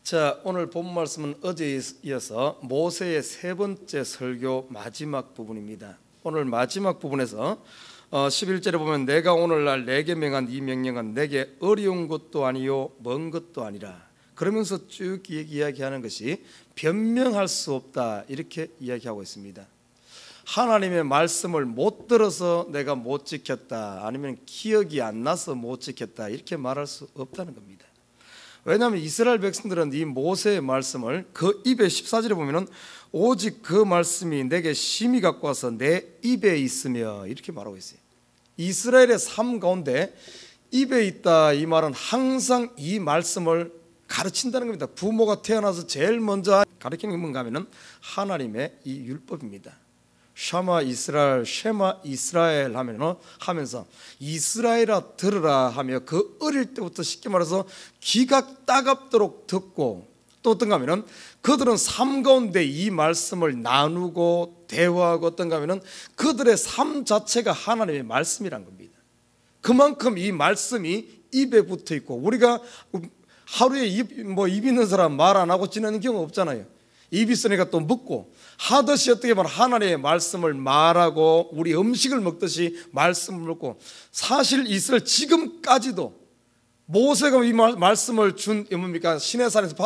자, 오늘 본 말씀은 어제에 이어서 모세의 세 번째 설교 마지막 부분입니다. 오늘 마지막 부분에서 11절에 보면 내가 오늘날 내게 명한 이 명령은 내게 어려운 것도 아니요 먼 것도 아니라, 그러면서 쭉 이야기하는 것이 변명할 수 없다, 이렇게 이야기하고 있습니다. 하나님의 말씀을 못 들어서 내가 못 지켰다, 아니면 기억이 안 나서 못 지켰다, 이렇게 말할 수 없다는 겁니다. 왜냐하면 이스라엘 백성들은 이 모세의 말씀을 그 입에 14절에 보면은 오직 그 말씀이 내게 심히 갖고 와서 내 입에 있으며, 이렇게 말하고 있어요. 이스라엘의 삶 가운데 입에 있다, 이 말은 항상 이 말씀을 가르친다는 겁니다. 부모가 태어나서 제일 먼저 가르치는 게 뭔가 하면은 하나님의 이 율법입니다. 샤마 이스라엘, 쉐마 이스라엘 하면서 이스라엘아 들으라 하며, 그 어릴 때부터 쉽게 말해서 귀가 따갑도록 듣고, 또 어떤가 하면은 그들은 삶 가운데 이 말씀을 나누고 대화하고, 어떤가 하면은 그들의 삶 자체가 하나님의 말씀이란 겁니다. 그만큼 이 말씀이 입에 붙어 있고, 우리가 하루에 입 있는 사람 말 안 하고 지내는 경우 없잖아요. 입이 있으니까 또 묻고 하듯이, 어떻게 보면 하나님의 말씀을 말하고 우리 음식을 먹듯이 말씀을 먹고, 사실 이스라엘 지금까지도 모세가 이 말씀을 준 뭡니까 시내산에서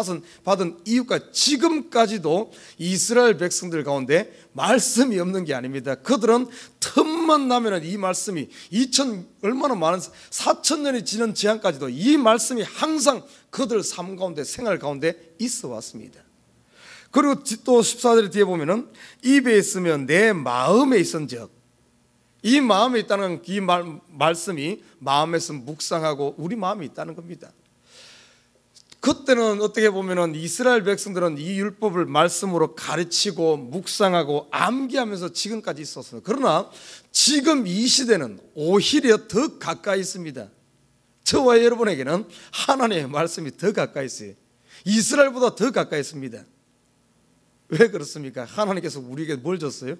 받은 이유가 지금까지도 이스라엘 백성들 가운데 말씀이 없는 게 아닙니다. 그들은 틈만 나면은 이 말씀이 얼마나 많은 4,000년이 지난 지향까지도 이 말씀이 항상 그들 삶 가운데, 생활 가운데 있어 왔습니다. 그리고 또 14절 뒤에 보면은 입에 있으면 내 마음에 있은즉, 이 마음에 있다는 이 말씀이 마음에서 묵상하고 우리 마음에 있다는 겁니다. 그때는 어떻게 보면은 이스라엘 백성들은 이 율법을 말씀으로 가르치고 묵상하고 암기하면서 지금까지 있었어요. 그러나 지금 이 시대는 오히려 더 가까이 있습니다. 저와 여러분에게는 하나님의 말씀이 더 가까이 있어요. 이스라엘보다 더 가까이 있습니다. 왜 그렇습니까? 하나님께서 우리에게 뭘 줬어요?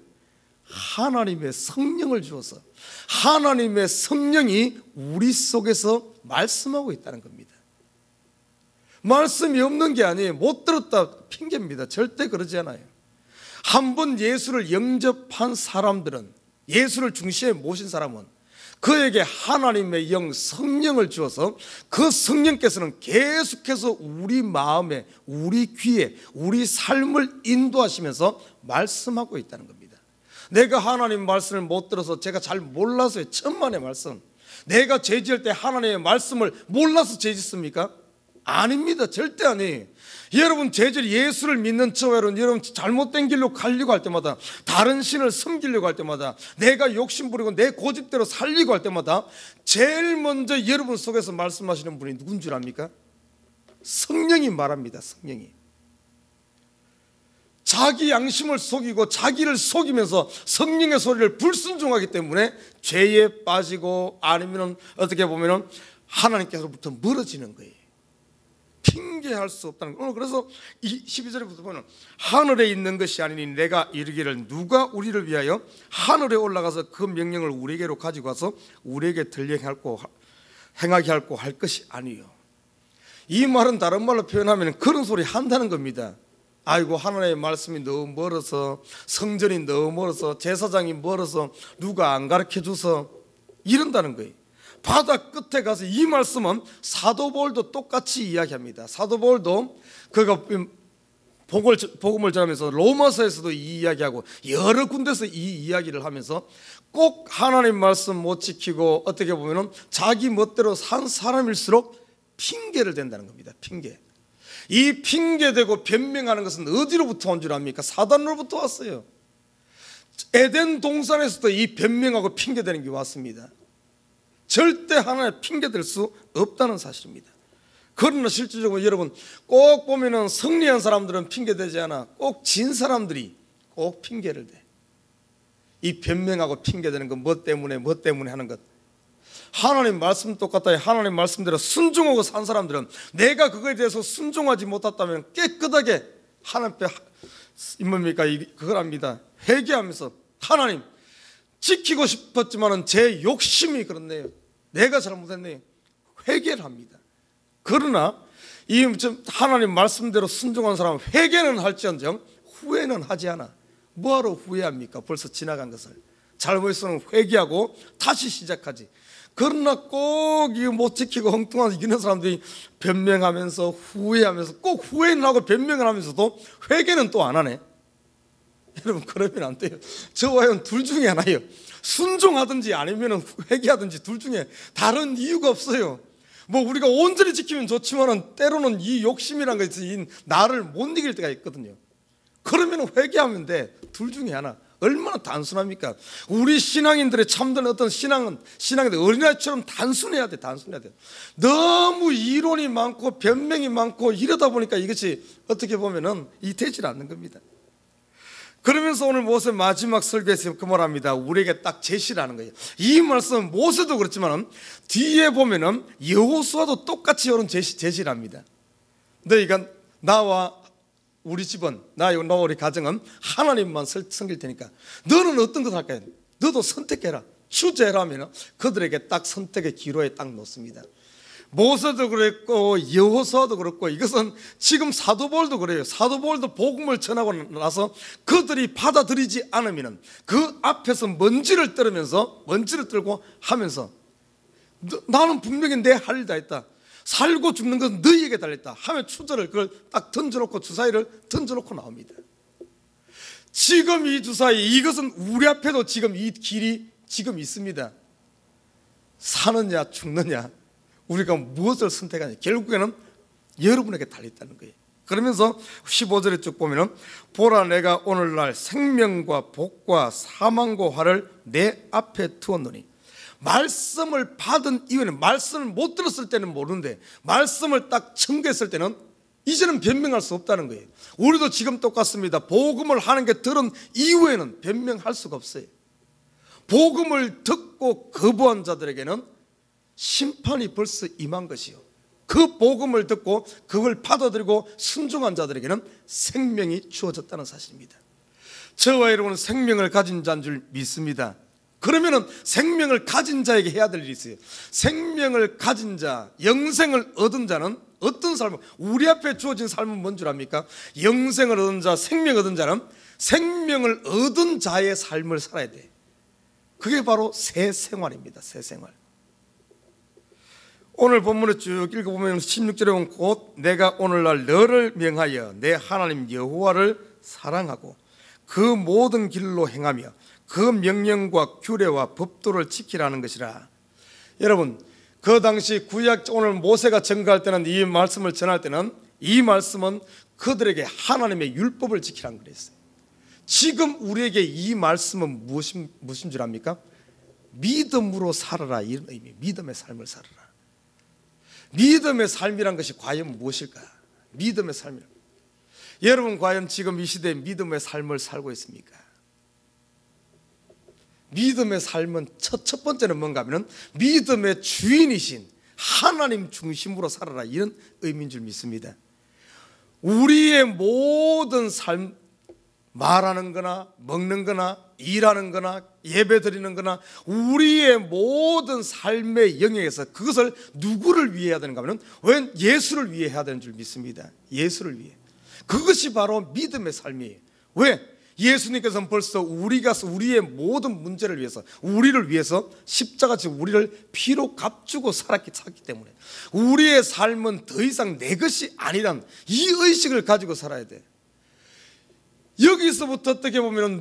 하나님의 성령을 주어서 하나님의 성령이 우리 속에서 말씀하고 있다는 겁니다. 말씀이 없는 게 아니에요. 못 들었다 핑계입니다. 절대 그러지 않아요. 한번 예수를 영접한 사람들은, 예수를 중심에 모신 사람은 그에게 하나님의 영 성령을 주어서 그 성령께서는 계속해서 우리 마음에, 우리 귀에, 우리 삶을 인도하시면서 말씀하고 있다는 겁니다. 내가 하나님 말씀을 못 들어서, 제가 잘 몰라서요, 천만의 말씀, 내가 죄지을 때 하나님의 말씀을 몰라서 죄짓습니까? 아닙니다. 절대 아니에요. 여러분 죄질, 예수를 믿는 저와 여러분 잘못된 길로 가려고 할 때마다, 다른 신을 섬기려고 할 때마다, 내가 욕심 부리고 내 고집대로 살려고 할 때마다 제일 먼저 여러분 속에서 말씀하시는 분이 누군 줄 압니까? 성령이 말합니다. 성령이. 자기 양심을 속이고 자기를 속이면서 성령의 소리를 불순종하기 때문에 죄에 빠지고, 아니면 어떻게 보면 하나님께서부터 멀어지는 거예요. 핑계할 수 없다는 거예요. 그래서 12절부터 보면 하늘에 있는 것이 아니니 내가 이르기를 누가 우리를 위하여 하늘에 올라가서 그 명령을 우리에게로 가지고 와서 우리에게 행하게 할고 할 것이 아니요. 이 말은 다른 말로 표현하면 그런 소리 한다는 겁니다. 아이고, 하나님의 말씀이 너무 멀어서, 성전이 너무 멀어서, 제사장이 멀어서, 누가 안 가르쳐줘서, 이런다는 거예요. 바다 끝에 가서 이 말씀은 사도 바울도 똑같이 이야기합니다. 사도 바울도 그가 복음을 전하면서 로마서에서도 이 이야기하고 여러 군데서 이 이야기를 하면서 꼭 하나님 말씀 못 지키고 어떻게 보면 자기 멋대로 산 사람일수록 핑계를 댄다는 겁니다. 핑계. 이 핑계대고 변명하는 것은 어디로부터 온 줄 압니까? 사단으로부터 왔어요. 에덴 동산에서도 이 변명하고 핑계대는 게 왔습니다. 절대 하나님 핑계댈 수 없다는 사실입니다. 그러나 실질적으로 여러분 꼭 보면은 승리한 사람들은 핑계대지 않아. 꼭 진 사람들이 꼭 핑계를 대. 이 변명하고 핑계대는 것, 뭐 때문에 하는 것. 하나님 말씀 똑같아요. 하나님 말씀대로 순종하고 산 사람들은, 내가 그거에 대해서 순종하지 못했다면 깨끗하게 하나님 앞에 뭡니까 그걸 합니다. 회개하면서, 하나님 지키고 싶었지만은 제 욕심이 그렇네요. 내가 잘못했네요. 회개를 합니다. 그러나 이 하나님 말씀대로 순종한 사람은 회개는 할지언정 후회는 하지 않아. 뭐하러 후회합니까? 벌써 지나간 것을. 잘못했으면 회개하고 다시 시작하지. 그러나 꼭 이거 못 지키고 엉뚱한 이기는 사람들이 변명하면서 후회하면서 꼭 후회는 하고 변명을 하면서도 회개는 또 안 하네. 여러분 그러면 안 돼요. 저와는 둘 중에 하나예요. 순종하든지 아니면 회개하든지 둘 중에 다른 이유가 없어요. 뭐 우리가 온전히 지키면 좋지만은 때로는 이 욕심이란 것이 나를 못 이길 때가 있거든요. 그러면 회개하면 돼. 둘 중에 하나. 얼마나 단순합니까? 우리 신앙인들의 참된 어떤 신앙인들 어린아이처럼 단순해야 돼. 단순해야 돼. 너무 이론이 많고 변명이 많고 이러다 보니까 이것이 어떻게 보면은 되질 않는 겁니다. 그러면서 오늘 모세 마지막 설교에서 그 말합니다. 우리에게 딱 제시를 하는 거예요. 이 말씀은 모세도 그렇지만 뒤에 보면은 여호수아도 똑같이 이런 제시를 합니다. 너희가 나와 우리 집은 나와 우리 가정은 하나님만 섬길 테니까 너는 어떤 것 할까요? 너도 선택해라. 추제해라 하면 그들에게 딱 선택의 기로에 딱 놓습니다. 모세도 그랬고 여호수아도 그렇고 이것은 지금 사도 바울도 그래요. 사도 바울도 복음을 전하고 나서 그들이 받아들이지 않으면 그 앞에서 먼지를 떨고 하면서 나는 분명히 내 할 일 다 했다. 살고 죽는 건 너희에게 달렸다 하면 추절을 그걸 딱 던져놓고 주사위를 던져놓고 나옵니다. 지금 이 주사위 이것은 우리 앞에도 지금 이 길이 지금 있습니다. 사느냐 죽느냐 우리가 무엇을 선택하냐 결국에는 여러분에게 달렸다는 거예요. 그러면서 15절에 쭉 보면은 보라 내가 오늘날 생명과 복과 사망과 화를 내 앞에 두었노니 말씀을 받은 이유는 말씀을 못 들었을 때는 모르는데 말씀을 딱 청구했을 때는 이제는 변명할 수 없다는 거예요. 우리도 지금 똑같습니다. 복음을 하는 게 들은 이후에는 변명할 수가 없어요. 복음을 듣고 거부한 자들에게는 심판이 벌써 임한 것이요 그 복음을 듣고 그걸 받아들이고 순종한 자들에게는 생명이 주어졌다는 사실입니다. 저와 여러분은 생명을 가진 자인 줄 믿습니다. 그러면은 생명을 가진 자에게 해야 될 일이 있어요. 생명을 가진 자, 영생을 얻은 자는 어떤 삶을, 우리 앞에 주어진 삶은 뭔 줄 압니까? 영생을 얻은 자, 생명 얻은 자는 생명을 얻은 자의 삶을 살아야 돼. 그게 바로 새 생활입니다. 새 생활. 오늘 본문을 쭉 읽어보면 16절에 보면 곧 내가 오늘날 너를 명하여 내 하나님 여호와를 사랑하고 그 모든 길로 행하며 그 명령과 규례와 법도를 지키라는 것이라. 여러분 그 당시 구약 오늘 모세가 증거할 때는 이 말씀을 전할 때는 이 말씀은 그들에게 하나님의 율법을 지키라는 그랬어요. 지금 우리에게 이 말씀은 무엇인 줄 압니까? 믿음으로 살아라 이런 의미. 믿음의 삶을 살아라. 믿음의 삶이란 것이 과연 무엇일까? 믿음의 삶이란 여러분 과연 지금 이 시대에 믿음의 삶을 살고 있습니까? 믿음의 삶은 첫 번째는 뭔가 하면 믿음의 주인이신 하나님 중심으로 살아라 이런 의미인 줄 믿습니다. 우리의 모든 삶 말하는 거나 먹는 거나 일하는 거나 예배 드리는 거나 우리의 모든 삶의 영역에서 그것을 누구를 위해 해야 되는가 하면 왜 예수를 위해 해야 되는 줄 믿습니다. 예수를 위해. 그것이 바로 믿음의 삶이에요. 왜? 예수님께서는 벌써 우리가 우리의 모든 문제를 위해서 우리를 위해서 십자가지 우리를 피로 값주고 살았기 때문에 우리의 삶은 더 이상 내 것이 아니란 이 의식을 가지고 살아야 돼. 여기서부터 어떻게 보면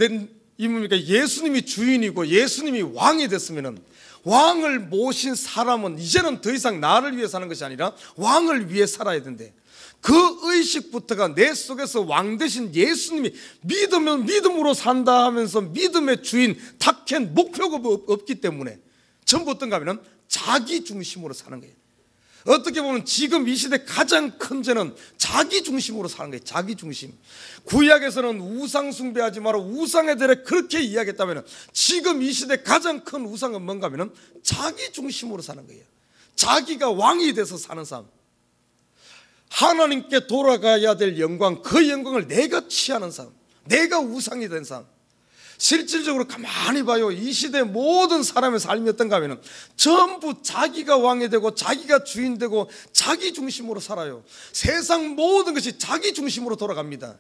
예수님이 주인이고 예수님이 왕이 됐으면 왕을 모신 사람은 이제는 더 이상 나를 위해 사는 것이 아니라 왕을 위해 살아야 된대. 그 의식부터가 내 속에서 왕 대신 예수님이 믿음으로 산다 하면서 믿음의 주인 탁한 목표가 없기 때문에 전부 어떤가 하면 자기 중심으로 사는 거예요. 어떻게 보면 지금 이 시대 가장 큰 죄는 자기 중심으로 사는 거예요. 자기 중심. 구약에서는 우상 숭배하지 마라 우상에 대해 그렇게 이야기했다면 지금 이 시대 가장 큰 우상은 뭔가 하면 자기 중심으로 사는 거예요. 자기가 왕이 돼서 사는 삶. 하나님께 돌아가야 될 영광, 그 영광을 내가 취하는 삶, 내가 우상이 된 삶. 실질적으로 가만히 봐요. 이 시대 모든 사람의 삶이 어떤가 하면 전부 자기가 왕이 되고 자기가 주인 되고 자기 중심으로 살아요. 세상 모든 것이 자기 중심으로 돌아갑니다.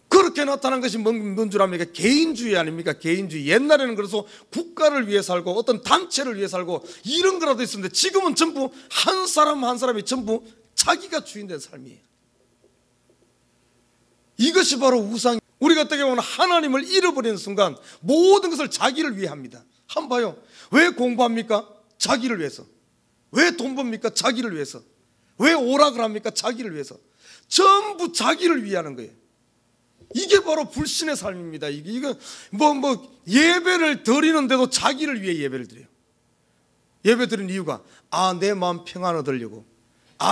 그렇게 나타난 것이 뭔 줄 압니까? 개인주의 아닙니까? 개인주의. 옛날에는 그래서 국가를 위해 살고 어떤 단체를 위해 살고 이런 거라도 있었는데 지금은 전부 한 사람 한 사람이 전부 자기가 주인 된 삶이에요. 이것이 바로 우상. 우리가 어떻게 보면 하나님을 잃어버리는 순간 모든 것을 자기를 위해 합니다. 한번 봐요. 왜 공부합니까? 자기를 위해서. 왜 돈 법니까? 자기를 위해서. 왜 오락을 합니까? 자기를 위해서. 전부 자기를 위해 하는 거예요. 이게 바로 불신의 삶입니다. 이거 예배를 드리는데도 자기를 위해 예배를 드려요. 예배 드리는 이유가 내 마음 평안 얻으려고.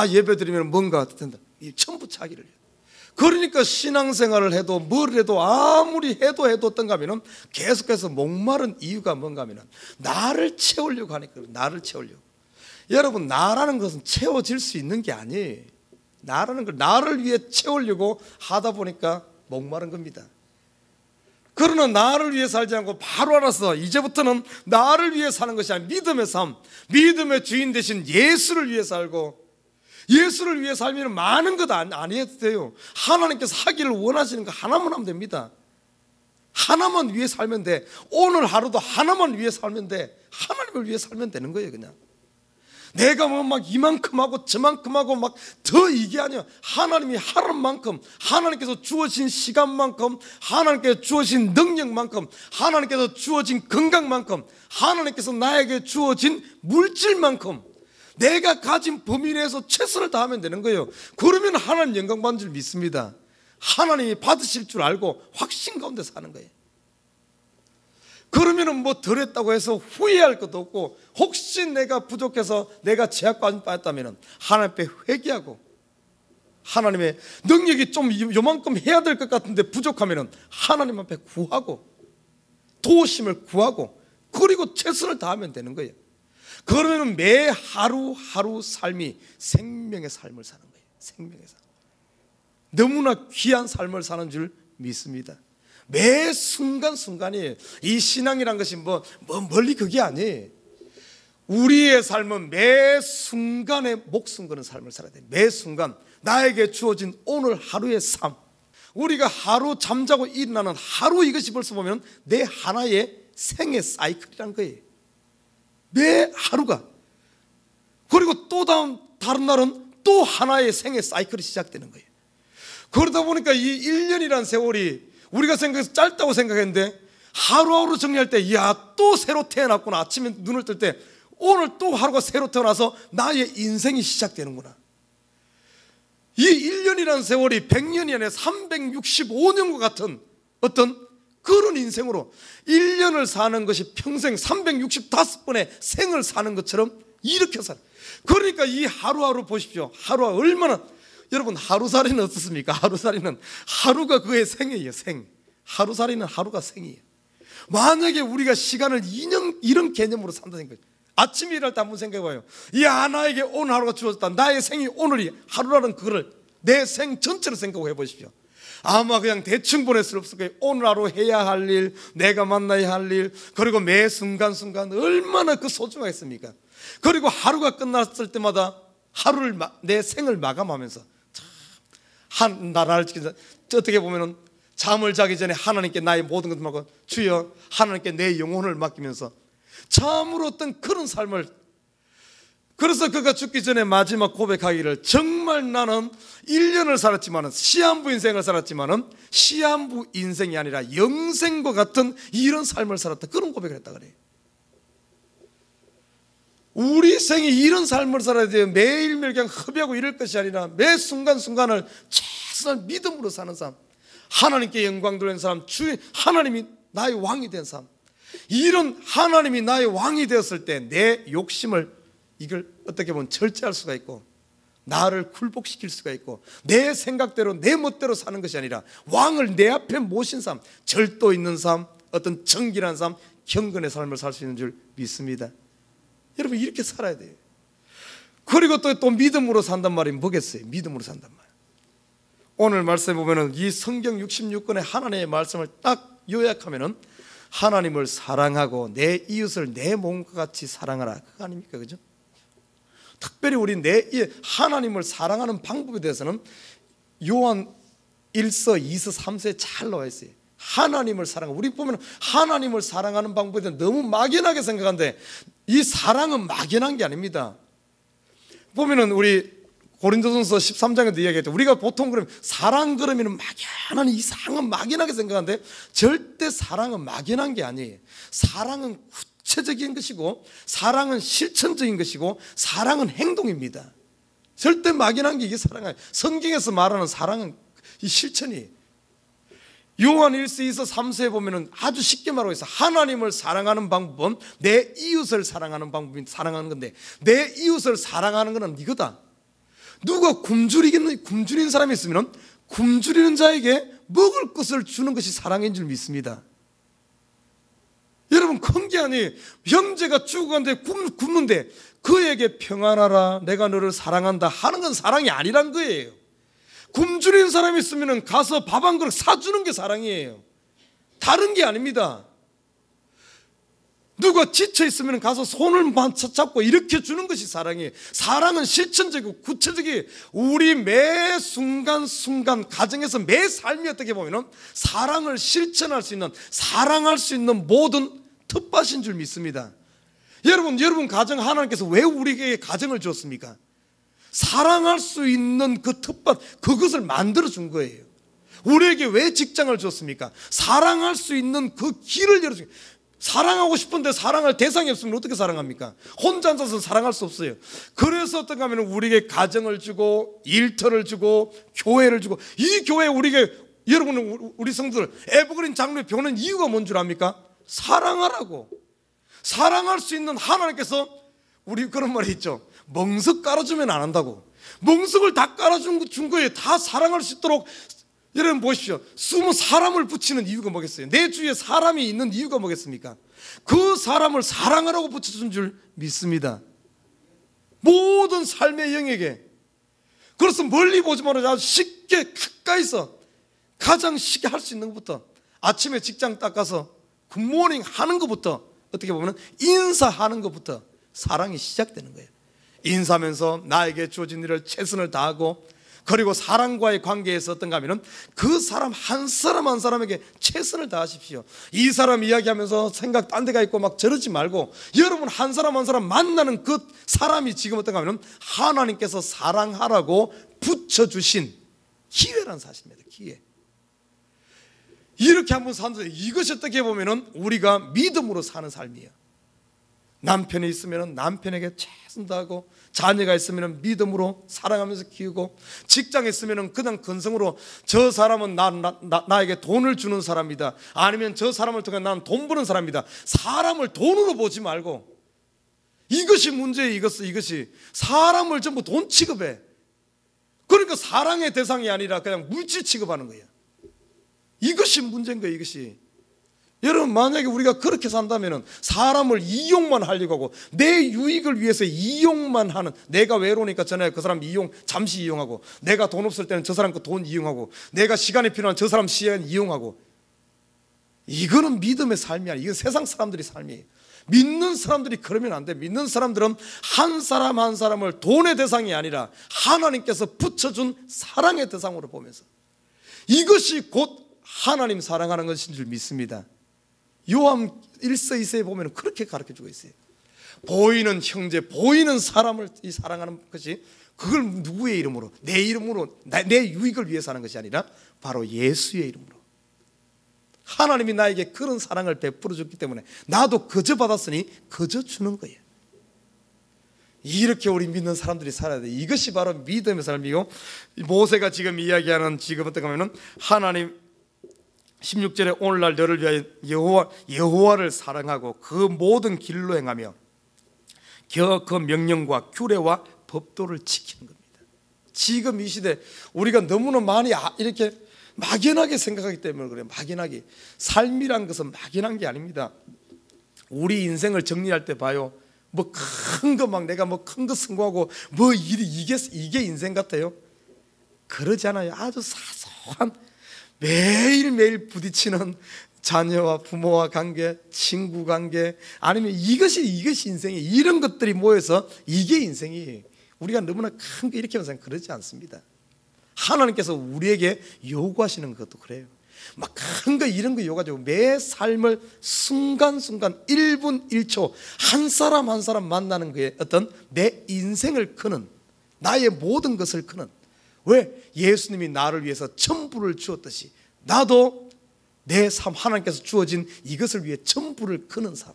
예배 드리면 뭔가 된다. 전부 자기를 위해. 그러니까 신앙생활을 해도 뭘 해도 아무리 해도 어떤가 하면은 계속해서 목마른 이유가 뭔가 하면은 나를 채우려고 하니까. 나를 채우려고. 여러분, 나라는 것은 채워질 수 있는 게 아니에요. 나라는 걸 나를 위해 채우려고 하다 보니까 목마른 겁니다. 그러나 나를 위해 살지 않고 바로 알아서 이제부터는 나를 위해 사는 것이 아니라 믿음의 삶, 믿음의 주인 되신 예수를 위해 살고, 예수를 위해 살면 많은 것 안 해도 돼요. 하나님께서 하기를 원하시는 거 하나만 하면 됩니다. 하나만 위해 살면 돼. 오늘 하루도 하나만 위해 살면 돼. 하나님을 위해 살면 되는 거예요. 그냥 내가 막 이만큼 하고 저만큼 하고 막 더 이게 아니야. 하나님이 하는 만큼, 하나님께서 주어진 시간만큼, 하나님께서 주어진 능력만큼, 하나님께서 주어진 건강만큼, 하나님께서 나에게 주어진 물질만큼 내가 가진 범위 내에서 최선을 다하면 되는 거예요. 그러면 하나님 영광 받는 줄 믿습니다. 하나님이 받으실 줄 알고 확신 가운데 사는 거예요. 그러면 덜 했다고 해서 후회할 것도 없고, 혹시 내가 부족해서 내가 제약받 빠졌다면 하나님 앞에 회개하고, 하나님의 능력이 좀 요만큼 해야 될 것 같은데 부족하면 하나님 앞에 구하고 도우심을 구하고, 그리고 최선을 다하면 되는 거예요. 그러면 매 하루하루 삶이 생명의 삶을 사는 거예요. 생명의 삶. 너무나 귀한 삶을 사는 줄 믿습니다. 매 순간순간이 이 신앙이란 것이 멀리 그게 아니에요. 우리의 삶은 매 순간에 목숨 거는 삶을 살아야 돼요. 매 순간 나에게 주어진 오늘 하루의 삶, 우리가 하루 잠자고 일어나는 하루, 이것이 벌써 보면 내 하나의 생의 사이클이란 거예요. 매 하루가. 그리고 또 다른 날은 또 하나의 생의 사이클이 시작되는 거예요. 그러다 보니까 이 1년이라는 세월이 우리가 생각해서 짧다고 생각했는데 하루하루 정리할 때, 또 새로 태어났구나. 아침에 눈을 뜰 때 오늘 또 하루가 새로 태어나서 나의 인생이 시작되는구나. 이 1년이라는 세월이 100년이 아니라 365년과 같은 어떤 그런 인생으로 1년을 사는 것이 평생 365번의 생을 사는 것처럼 이렇게 살아요. 그러니까 이 하루하루 보십시오. 하루가 얼마나, 여러분, 하루살이는 어떻습니까? 하루살이는 하루가 그의 생이에요. 생. 하루살이는 하루가 생이에요. 만약에 우리가 시간을 이런 개념으로 산다는 거예요. 아침에 일할 때 한번 생각해봐요. 나에게 오늘 하루가 주어졌다. 나의 생이 오늘이 하루라는 그거를 내 생 전체로 생각해 보십시오. 아마 그냥 대충 보낼 수 없을 거예요. 오늘 하루 해야 할 일, 내가 만나야 할 일, 그리고 매 순간순간 얼마나 그 소중하겠습니까? 그리고 하루가 끝났을 때마다 하루를 내 생을 마감하면서 한 나라를 지키자. 어떻게 보면은 잠을 자기 전에 하나님께 나의 모든 것을 맡고, 주여, 하나님께 내 영혼을 맡기면서 참으로 어떤 그런 삶을. 그래서 그가 죽기 전에 마지막 고백하기를, 정말 나는 1년을 살았지만은, 시한부 인생을 살았지만은 시한부 인생이 아니라 영생과 같은 이런 삶을 살았다, 그런 고백을 했다 그래요. 우리 생이 이런 삶을 살아야 돼요. 매일매일 그냥 허비하고 이럴 것이 아니라 매 순간순간을 최선을 믿음으로 사는 삶, 하나님께 영광 돌리는 삶, 하나님이 나의 왕이 된 삶. 이런 하나님이 나의 왕이 되었을 때 내 욕심을, 이걸 어떻게 보면 절제할 수가 있고, 나를 굴복시킬 수가 있고, 내 생각대로 내 멋대로 사는 것이 아니라 왕을 내 앞에 모신 삶, 절도 있는 삶, 어떤 정결한 삶, 경건의 삶을 살 수 있는 줄 믿습니다. 여러분, 이렇게 살아야 돼요. 그리고 또 믿음으로 산단 말이 뭐겠어요? 믿음으로 산단 말. 오늘 말씀에 보면은 이 성경 66권의 하나님의 말씀을 딱 요약하면은 하나님을 사랑하고 내 이웃을 내 몸과 같이 사랑하라, 그거 아닙니까? 그죠? 특별히 우리 하나님을 사랑하는 방법에 대해서는 요한 1서, 2서, 3서에 잘 나와 있어요. 하나님을 사랑하고, 우리 보면 하나님을 사랑하는 방법에 대해서 너무 막연하게 생각하는데 이 사랑은 막연한 게 아닙니다. 보면은 우리 고린도전서 13장에도 이야기했죠. 우리가 보통 그러면 사랑 그러면 막연한, 이상한 막연하게 생각하는데 절대 사랑은 막연한 게 아니에요. 사랑은 구체적인 것이고, 사랑은 실천적인 것이고, 사랑은 행동입니다. 절대 막연한 게 이게 사랑이에요. 성경에서 말하는 사랑은 이 실천이에요. 요한 1서, 2서, 3서에 보면은 아주 쉽게 말하고 있어요. 하나님을 사랑하는 방법은 내 이웃을 사랑하는 방법이 사랑하는 건데, 내 이웃을 사랑하는 것은 이거다. 누가 굶주린 사람이 있으면 굶주리는 자에게 먹을 것을 주는 것이 사랑인 줄 믿습니다. 여러분, 큰 게 아니에요. 형제가 죽어가는데 굶는데 그에게 평안하라, 내가 너를 사랑한다 하는 건 사랑이 아니란 거예요. 굶주린 사람이 있으면 가서 밥 한 그릇 사주는 게 사랑이에요. 다른 게 아닙니다. 누가 지쳐 있으면 가서 손을 잡고 일으켜 주는 것이 사랑이에요. 사랑은 실천적이고 구체적이에요. 우리 매 순간순간 가정에서 매 삶이 어떻게 보면 사랑을 실천할 수 있는, 사랑할 수 있는 모든 텃밭인 줄 믿습니다. 여러분 가정, 하나님께서 왜 우리에게 가정을 주었습니까? 사랑할 수 있는 그 텃밭, 그것을 만들어 준 거예요. 우리에게 왜 직장을 줬습니까? 사랑할 수 있는 그 길을 열어준 거예요. 사랑하고 싶은데 사랑할 대상이 없으면 어떻게 사랑합니까? 혼자 앉아서 사랑할 수 없어요. 그래서 어떤가 하면 우리에게 가정을 주고, 일터를 주고, 교회를 주고, 이 교회 우리에게, 여러분, 우리 성도들 에버그린 장로에 배우는 이유가 뭔 줄 압니까? 사랑하라고. 사랑할 수 있는 하나님께서, 우리 그런 말이 있죠. 멍석 깔아주면 안 한다고. 멍석을 다 깔아준 거예요. 다 사랑할 수 있도록. 여러분 보십시오. 숨은 사람을 붙이는 이유가 뭐겠어요? 내 주위에 사람이 있는 이유가 뭐겠습니까? 그 사람을 사랑하라고 붙여준 줄 믿습니다. 모든 삶의 영역에. 그래서 멀리 보지 말고 아주 쉽게 가까이서 가장 쉽게 할 수 있는 것부터, 아침에 직장 딱 가서 굿모닝 하는 것부터, 어떻게 보면 인사하는 것부터 사랑이 시작되는 거예요. 인사하면서 나에게 주어진 일을 최선을 다하고, 그리고 사람과의 관계에서 어떤가 하면 그 사람 한 사람 한 사람에게 최선을 다하십시오. 이 사람 이야기하면서 생각 딴 데가 있고 막 저러지 말고, 여러분 한 사람 한 사람 만나는 그 사람이 지금 어떤가 하면 하나님께서 사랑하라고 붙여주신 기회란 사실입니다. 기회. 이렇게 한번 사는데, 이것이 어떻게 보면 우리가 믿음으로 사는 삶이에요. 남편이 있으면 남편에게 최선 다하고, 자녀가 있으면 믿음으로 사랑하면서 키우고, 직장에 있으면 그냥 근성으로 저 사람은 나에게 돈을 주는 사람이다, 아니면 저 사람을 통해 나는 돈 버는 사람이다. 사람을 돈으로 보지 말고, 이것이 문제예요. 이것이 사람을 전부 돈 취급해. 그러니까 사랑의 대상이 아니라 그냥 물질 취급하는 거예요. 이것이 문제인 거예요. 이것이. 여러분, 만약에 우리가 그렇게 산다면 사람을 이용만 하려고 하고, 내 유익을 위해서 이용만 하는, 내가 외로우니까 전에 그 사람 잠시 이용하고, 내가 돈 없을 때는 저 사람 그 돈 이용하고, 내가 시간이 필요한 저 사람 시간 이용하고, 이거는 믿음의 삶이 아니에요. 이건 세상 사람들의 삶이에요. 믿는 사람들이 그러면 안 돼. 믿는 사람들은 한 사람 한 사람을 돈의 대상이 아니라 하나님께서 붙여준 사랑의 대상으로 보면서, 이것이 곧 하나님 사랑하는 것인 줄 믿습니다. 요한 1서 2서에 보면 그렇게 가르쳐주고 있어요. 보이는 형제, 보이는 사람을 사랑하는 것이, 그걸 누구의 이름으로, 내 이름으로, 내 유익을 위해서 하는 것이 아니라 바로 예수의 이름으로. 하나님이 나에게 그런 사랑을 베풀어 줬기 때문에 나도 그저 받았으니 그저 주는 거예요. 이렇게 우리 믿는 사람들이 살아야 돼. 이것이 바로 믿음의 삶이고, 모세가 지금 이야기하는, 지금 어떻게 하면은 하나님 16절에 오늘날 너를 위하여 여호와를 사랑하고 그 모든 길로 행하며 그 명령과 규례와 법도를 지키는 겁니다. 지금 이 시대 우리가 너무나 많이 이렇게 막연하게 생각하기 때문에 그래요. 막연하게. 삶이란 것은 막연한 게 아닙니다. 우리 인생을 정리할 때 봐요. 뭐 큰 거 막 내가 뭐 큰 거 성공하고 뭐 이게 인생 같아요? 그러지 않아요. 아주 사소한 매일매일 부딪히는 자녀와 부모와 관계, 친구 관계, 아니면 이것이 인생이에요. 이런 것들이 모여서 이게 인생이에요. 우리가 너무나 큰 거 이렇게 생각 그러지 않습니다. 하나님께서 우리에게 요구하시는 것도 그래요. 막 큰 거 이런 거 요구하죠. 매 삶을 순간순간 1분 1초 한 사람 한 사람 만나는 거에 어떤 내 인생을 크는, 나의 모든 것을 크는, 왜? 예수님이 나를 위해서 전부를 주었듯이 나도 내 삶, 하나님께서 주어진 이것을 위해 전부를 크는 삶,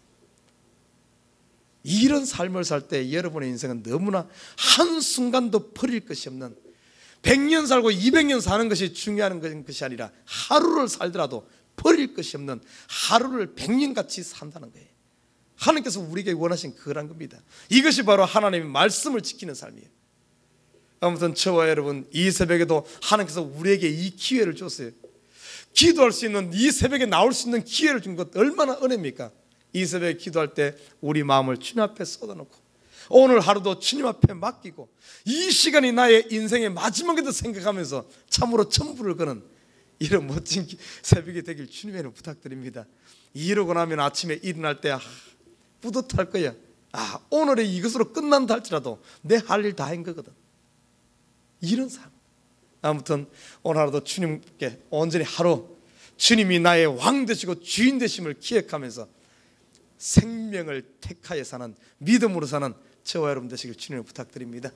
이런 삶을 살 때 여러분의 인생은 너무나 한순간도 버릴 것이 없는, 100년 살고 200년 사는 것이 중요한 것이 아니라 하루를 살더라도 버릴 것이 없는 하루를 100년같이 산다는 거예요. 하나님께서 우리에게 원하신 그런 겁니다. 이것이 바로 하나님의 말씀을 지키는 삶이에요. 아무튼 저와 여러분, 이 새벽에도 하나님께서 우리에게 이 기회를 줬어요. 기도할 수 있는, 이 새벽에 나올 수 있는 기회를 준 것 얼마나 은혜입니까? 이 새벽에 기도할 때 우리 마음을 주님 앞에 쏟아놓고 오늘 하루도 주님 앞에 맡기고 이 시간이 나의 인생의 마지막이다 생각하면서 참으로 천부를 거는 이런 멋진 새벽이 되길 주님에는 부탁드립니다. 이러고 나면 아침에 일어날 때 뿌듯할 거야. 오늘이 이것으로 끝난다 할지라도 내 할 일 다 한 거거든. 이런 삶. 아무튼 오늘 하루도 주님께 온전히 하루 주님이 나의 왕 되시고 주인 되심을 기억하면서 생명을 택하여 사는, 믿음으로 사는 저와 여러분 되시길 주님을 부탁드립니다.